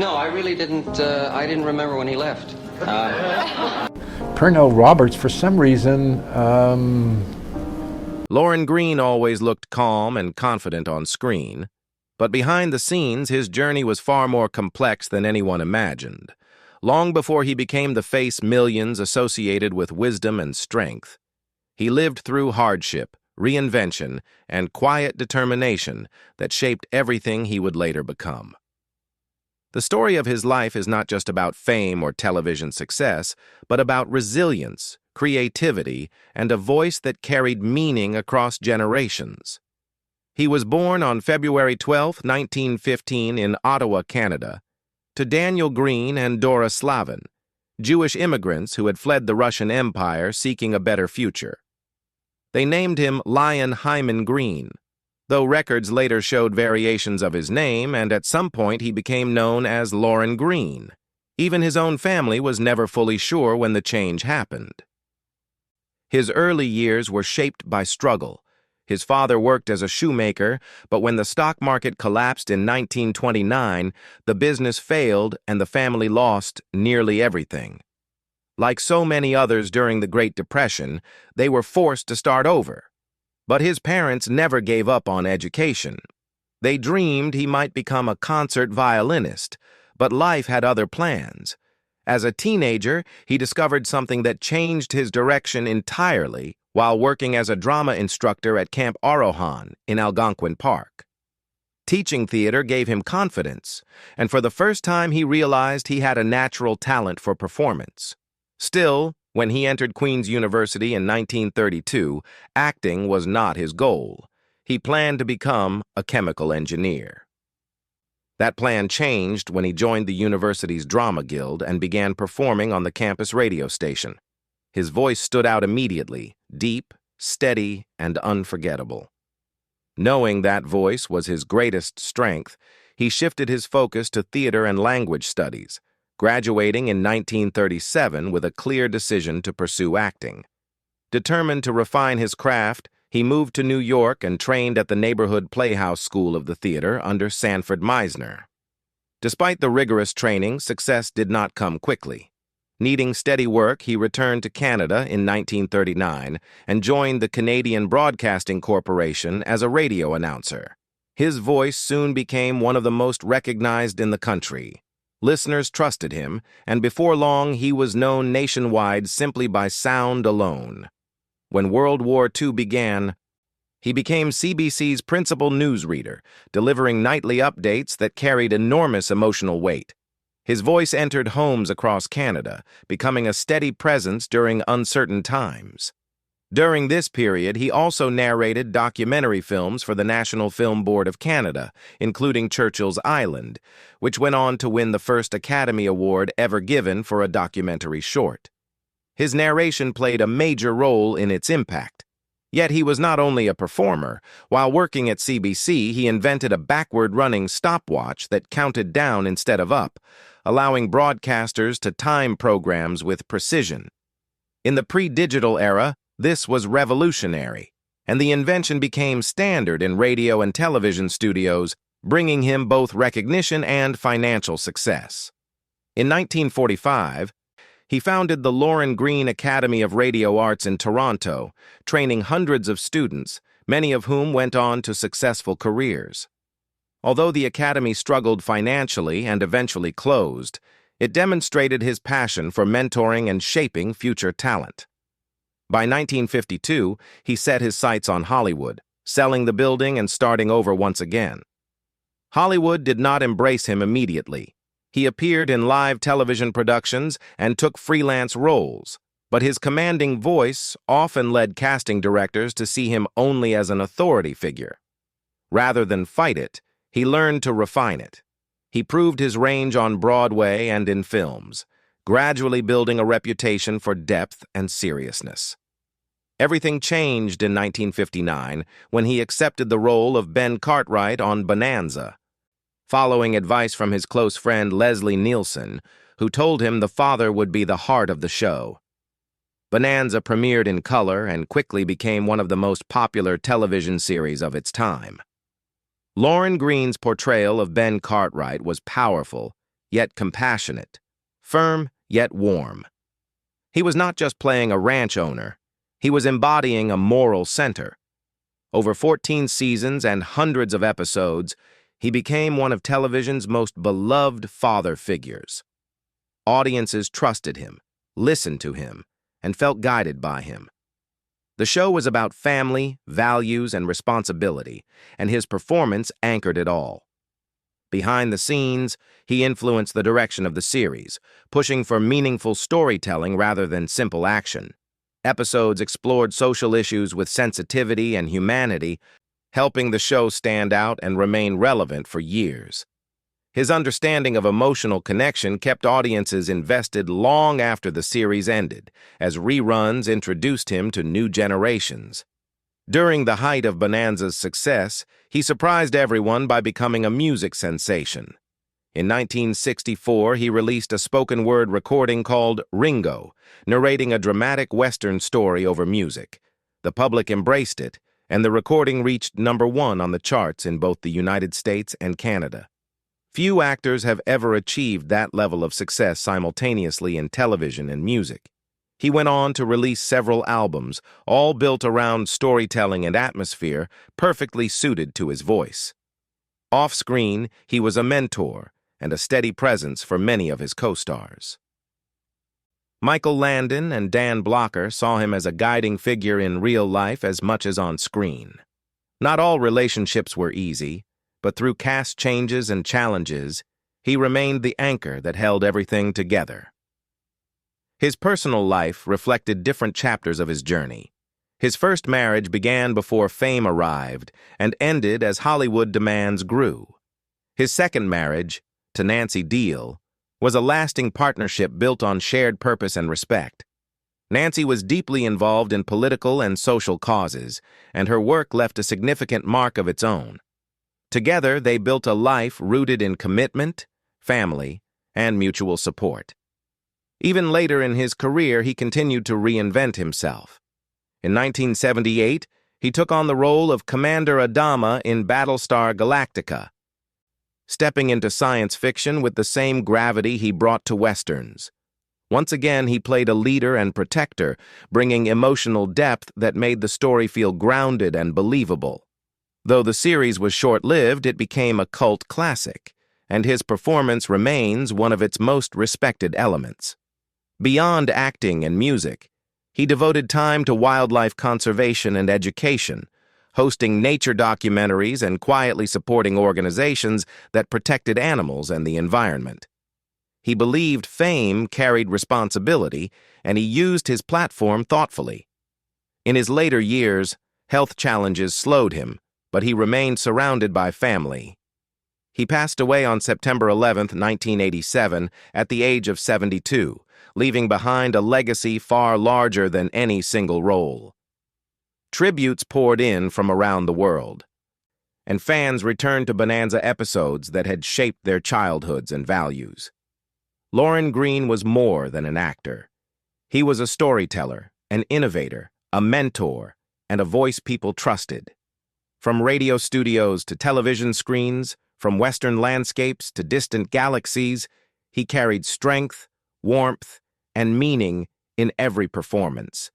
No, I really didn't. I didn't remember when he left. Pernell Roberts, for some reason, Lorne Greene always looked calm and confident on screen, but behind the scenes his journey was far more complex than anyone imagined. Long before he became the face millions associated with wisdom and strength, he lived through hardship, reinvention, and quiet determination that shaped everything he would later become. The story of his life is not just about fame or television success, but about resilience, creativity, and a voice that carried meaning across generations. He was born on February 12, 1915 in Ottawa, Canada, to Daniel Greene and Dora Slavin, Jewish immigrants who had fled the Russian Empire seeking a better future. They named him Lion Hyman Greene, though records later showed variations of his name, and at some point he became known as Lorne Greene. Even his own family was never fully sure when the change happened. His early years were shaped by struggle. His father worked as a shoemaker, but when the stock market collapsed in 1929, the business failed and the family lost nearly everything. Like so many others during the Great Depression, they were forced to start over. But his parents never gave up on education. They dreamed he might become a concert violinist, but life had other plans. As a teenager, he discovered something that changed his direction entirely while working as a drama instructor at Camp Arohan in Algonquin Park. Teaching theater gave him confidence, and for the first time he realized he had a natural talent for performance. Still, when he entered Queen's University in 1932, acting was not his goal. He planned to become a chemical engineer. That plan changed when he joined the university's drama guild and began performing on the campus radio station. His voice stood out immediately, deep, steady, and unforgettable. Knowing that voice was his greatest strength, he shifted his focus to theater and language studies, graduating in 1937 with a clear decision to pursue acting. Determined to refine his craft, he moved to New York and trained at the neighborhood Playhouse School of the Theater under Sanford Meisner. Despite the rigorous training, success did not come quickly. Needing steady work, he returned to Canada in 1939 and joined the Canadian Broadcasting Corporation as a radio announcer. His voice soon became one of the most recognized in the country. Listeners trusted him, and before long he was known nationwide simply by sound alone. When World War II began, he became CBC's principal newsreader, delivering nightly updates that carried enormous emotional weight. His voice entered homes across Canada, becoming a steady presence during uncertain times. During this period, he also narrated documentary films for the National Film Board of Canada, including Churchill's Island, which went on to win the first Academy Award ever given for a documentary short. His narration played a major role in its impact. Yet he was not only a performer. While working at CBC, he invented a backward-running stopwatch that counted down instead of up, allowing broadcasters to time programs with precision. In the pre-digital era, this was revolutionary, and the invention became standard in radio and television studios, bringing him both recognition and financial success. In 1945, he founded the Lorne Greene Academy of Radio Arts in Toronto, training hundreds of students, many of whom went on to successful careers. Although the academy struggled financially and eventually closed, it demonstrated his passion for mentoring and shaping future talent. By 1952, he set his sights on Hollywood, selling the building and starting over once again. Hollywood did not embrace him immediately. He appeared in live television productions and took freelance roles, but his commanding voice often led casting directors to see him only as an authority figure. Rather than fight it, he learned to refine it. He proved his range on Broadway and in films, gradually building a reputation for depth and seriousness. Everything changed in 1959 when he accepted the role of Ben Cartwright on Bonanza. Following advice from his close friend Leslie Nielsen, who told him the father would be the heart of the show. Bonanza premiered in color and quickly became one of the most popular television series of its time. Lorne Greene's portrayal of Ben Cartwright was powerful, yet compassionate, firm, yet warm. He was not just playing a ranch owner, he was embodying a moral center. Over 14 seasons and hundreds of episodes, he became one of television's most beloved father figures. Audiences trusted him, listened to him, and felt guided by him. The show was about family, values, and responsibility, and his performance anchored it all. Behind the scenes, he influenced the direction of the series, pushing for meaningful storytelling rather than simple action. Episodes explored social issues with sensitivity and humanity, helping the show stand out and remain relevant for years. His understanding of emotional connection kept audiences invested long after the series ended, as reruns introduced him to new generations. During the height of Bonanza's success, he surprised everyone by becoming a music sensation. In 1964, he released a spoken-word recording called Ringo, narrating a dramatic Western story over music. The public embraced it, and the recording reached #1 on the charts in both the United States and Canada. Few actors have ever achieved that level of success simultaneously in television and music. He went on to release several albums, all built around storytelling and atmosphere, perfectly suited to his voice. Off-screen, he was a mentor and a steady presence for many of his co-stars. Michael Landon and Dan Blocker saw him as a guiding figure in real life as much as on screen. Not all relationships were easy, but through cast changes and challenges, he remained the anchor that held everything together. His personal life reflected different chapters of his journey. His first marriage began before fame arrived and ended as Hollywood demands grew. His second marriage, to Nancy Deal, was a lasting partnership built on shared purpose and respect. Nancy was deeply involved in political and social causes, and her work left a significant mark of its own. Together, they built a life rooted in commitment, family, and mutual support. Even later in his career, he continued to reinvent himself. In 1978, he took on the role of Commander Adama in Battlestar Galactica, stepping into science fiction with the same gravity he brought to Westerns. Once again, he played a leader and protector, bringing emotional depth that made the story feel grounded and believable. Though the series was short-lived, it became a cult classic, and his performance remains one of its most respected elements. Beyond acting and music, he devoted time to wildlife conservation and education, hosting nature documentaries and quietly supporting organizations that protected animals and the environment. He believed fame carried responsibility, and he used his platform thoughtfully. In his later years, health challenges slowed him, but he remained surrounded by family. He passed away on September 11, 1987, at the age of 72, leaving behind a legacy far larger than any single role. Tributes poured in from around the world, and fans returned to Bonanza episodes that had shaped their childhoods and values. Lorne Greene was more than an actor. He was a storyteller, an innovator, a mentor, and a voice people trusted. From radio studios to television screens, from Western landscapes to distant galaxies, he carried strength, warmth, and meaning in every performance.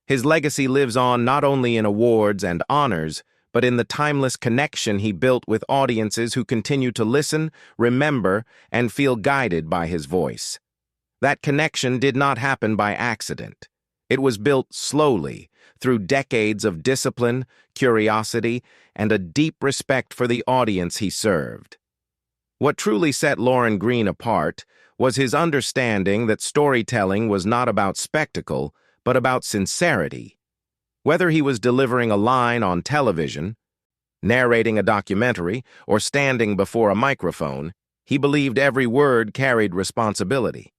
His legacy lives on not only in awards and honors, but in the timeless connection he built with audiences who continue to listen, remember, and feel guided by his voice. That connection did not happen by accident. It was built slowly, through decades of discipline, curiosity, and a deep respect for the audience he served. What truly set Lorne Greene apart was his understanding that storytelling was not about spectacle, but about sincerity. Whether he was delivering a line on television, narrating a documentary, or standing before a microphone, he believed every word carried responsibility.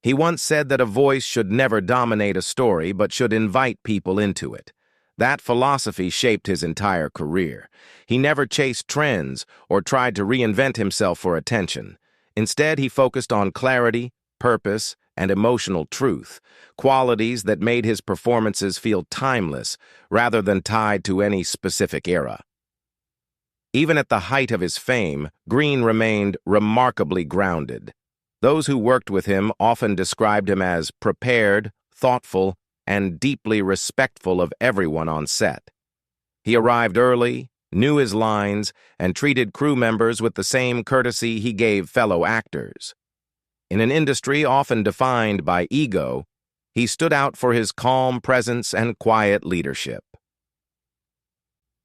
He once said that a voice should never dominate a story, but should invite people into it. That philosophy shaped his entire career. He never chased trends or tried to reinvent himself for attention. Instead, he focused on clarity, purpose, and emotional truth, qualities that made his performances feel timeless rather than tied to any specific era. Even at the height of his fame, Greene remained remarkably grounded. Those who worked with him often described him as prepared, thoughtful, and deeply respectful of everyone on set. He arrived early, knew his lines, and treated crew members with the same courtesy he gave fellow actors. In an industry often defined by ego, he stood out for his calm presence and quiet leadership.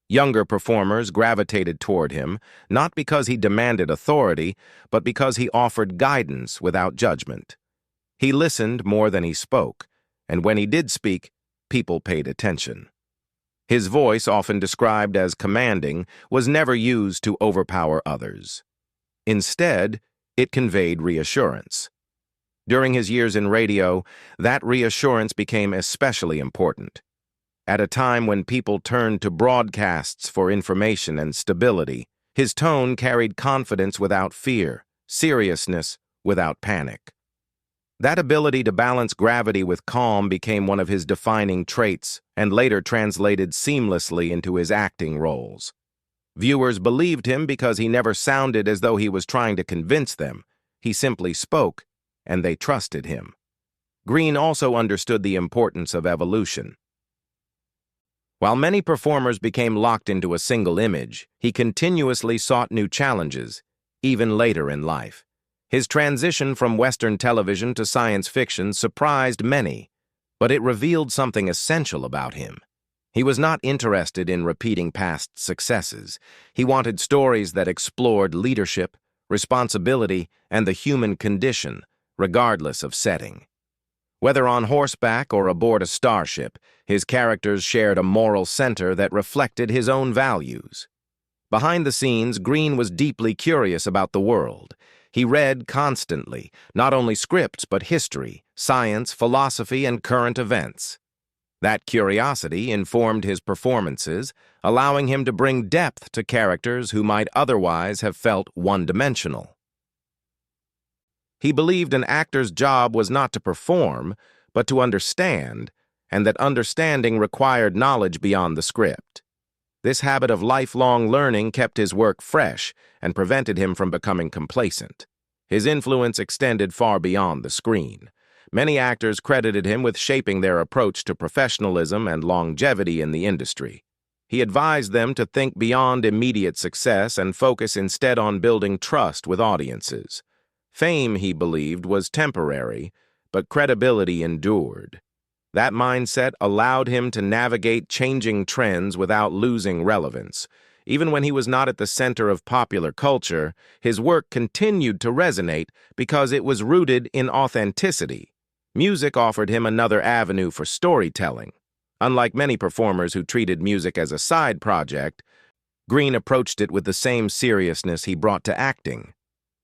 Younger performers gravitated toward him, not because he demanded authority, but because he offered guidance without judgment. He listened more than he spoke, and when he did speak, people paid attention. His voice, often described as commanding, was never used to overpower others. Instead, it conveyed reassurance. During his years in radio, that reassurance became especially important. At a time when people turned to broadcasts for information and stability, his tone carried confidence without fear, seriousness without panic. That ability to balance gravity with calm became one of his defining traits and later translated seamlessly into his acting roles. Viewers believed him because he never sounded as though he was trying to convince them. He simply spoke, and they trusted him. Greene also understood the importance of evolution. While many performers became locked into a single image, he continuously sought new challenges, even later in life. His transition from Western television to science fiction surprised many, but it revealed something essential about him. He was not interested in repeating past successes. He wanted stories that explored leadership, responsibility, and the human condition, regardless of setting. Whether on horseback or aboard a starship, his characters shared a moral center that reflected his own values. Behind the scenes, Greene was deeply curious about the world. He read constantly, not only scripts but history, science, philosophy, and current events. That curiosity informed his performances, allowing him to bring depth to characters who might otherwise have felt one-dimensional. He believed an actor's job was not to perform, but to understand, and that understanding required knowledge beyond the script. This habit of lifelong learning kept his work fresh and prevented him from becoming complacent. His influence extended far beyond the screen. Many actors credited him with shaping their approach to professionalism and longevity in the industry. He advised them to think beyond immediate success and focus instead on building trust with audiences. Fame, he believed, was temporary, but credibility endured. That mindset allowed him to navigate changing trends without losing relevance. Even when he was not at the center of popular culture, his work continued to resonate because it was rooted in authenticity. Music offered him another avenue for storytelling. Unlike many performers who treated music as a side project, Greene approached it with the same seriousness he brought to acting.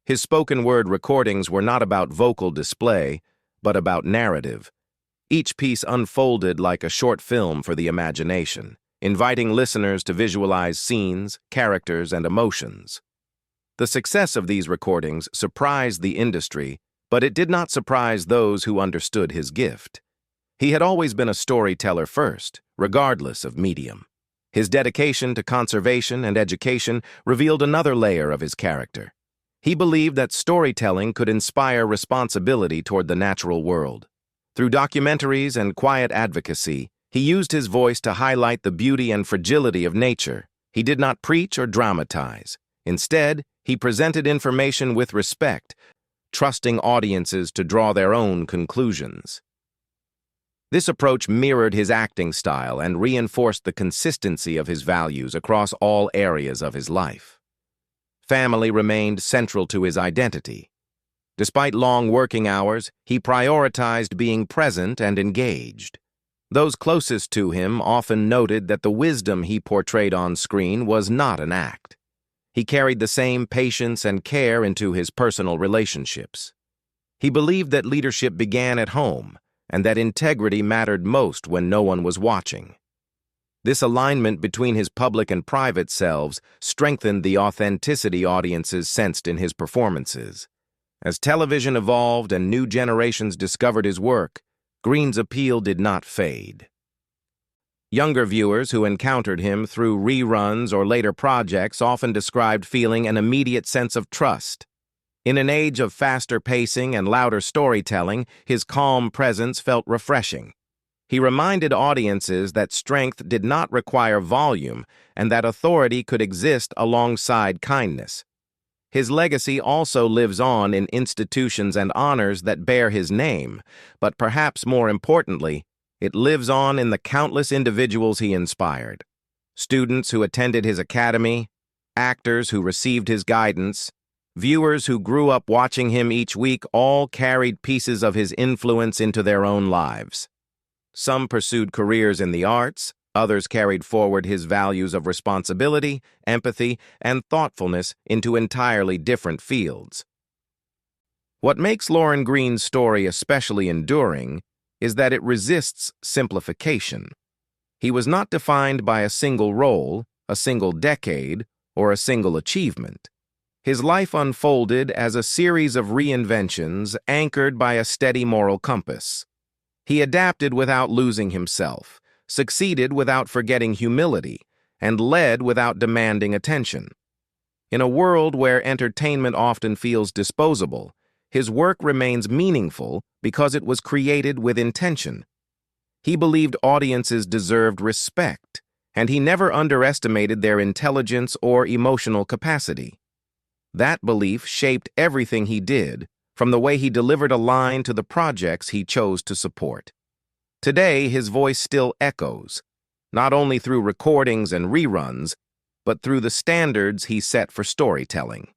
His spoken-word recordings were not about vocal display, but about narrative. Each piece unfolded like a short film for the imagination, inviting listeners to visualize scenes, characters, and emotions. The success of these recordings surprised the industry, but it did not surprise those who understood his gift. He had always been a storyteller first, regardless of medium. His dedication to conservation and education revealed another layer of his character. He believed that storytelling could inspire responsibility toward the natural world. Through documentaries and quiet advocacy, he used his voice to highlight the beauty and fragility of nature. He did not preach or dramatize. Instead, he presented information with respect, trusting audiences to draw their own conclusions. This approach mirrored his acting style and reinforced the consistency of his values across all areas of his life. Family remained central to his identity. Despite long working hours, he prioritized being present and engaged. Those closest to him often noted that the wisdom he portrayed on screen was not an act. He carried the same patience and care into his personal relationships. He believed that leadership began at home, and that integrity mattered most when no one was watching. This alignment between his public and private selves strengthened the authenticity audiences sensed in his performances. As television evolved and new generations discovered his work, Greene's appeal did not fade. Younger viewers who encountered him through reruns or later projects often described feeling an immediate sense of trust. In an age of faster pacing and louder storytelling, his calm presence felt refreshing. He reminded audiences that strength did not require volume and that authority could exist alongside kindness. His legacy also lives on in institutions and honors that bear his name, but perhaps more importantly, it lives on in the countless individuals he inspired. Students who attended his academy, actors who received his guidance, viewers who grew up watching him each week all carried pieces of his influence into their own lives. Some pursued careers in the arts, others carried forward his values of responsibility, empathy, and thoughtfulness into entirely different fields. What makes Lorne Greene's story especially enduring is that it resists simplification. He was not defined by a single role, a single decade, or a single achievement. His life unfolded as a series of reinventions anchored by a steady moral compass. He adapted without losing himself, succeeded without forgetting humility, and led without demanding attention. In a world where entertainment often feels disposable, his work remains meaningful because it was created with intention. He believed audiences deserved respect, and he never underestimated their intelligence or emotional capacity. That belief shaped everything he did, from the way he delivered a line to the projects he chose to support. Today, his voice still echoes, not only through recordings and reruns, but through the standards he set for storytelling.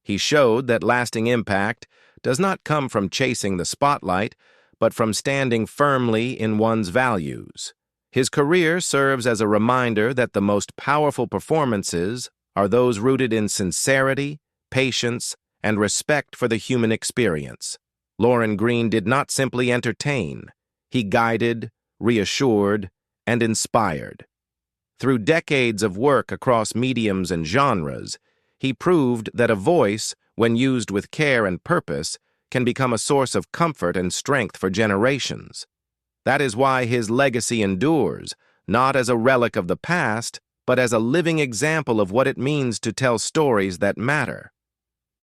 He showed that lasting impact does not come from chasing the spotlight, but from standing firmly in one's values. His career serves as a reminder that the most powerful performances are those rooted in sincerity, patience, and respect for the human experience. Lorne Greene did not simply entertain. He guided, reassured, and inspired. Through decades of work across mediums and genres, he proved that a voice, when used with care and purpose, can become a source of comfort and strength for generations. That is why his legacy endures, not as a relic of the past, but as a living example of what it means to tell stories that matter.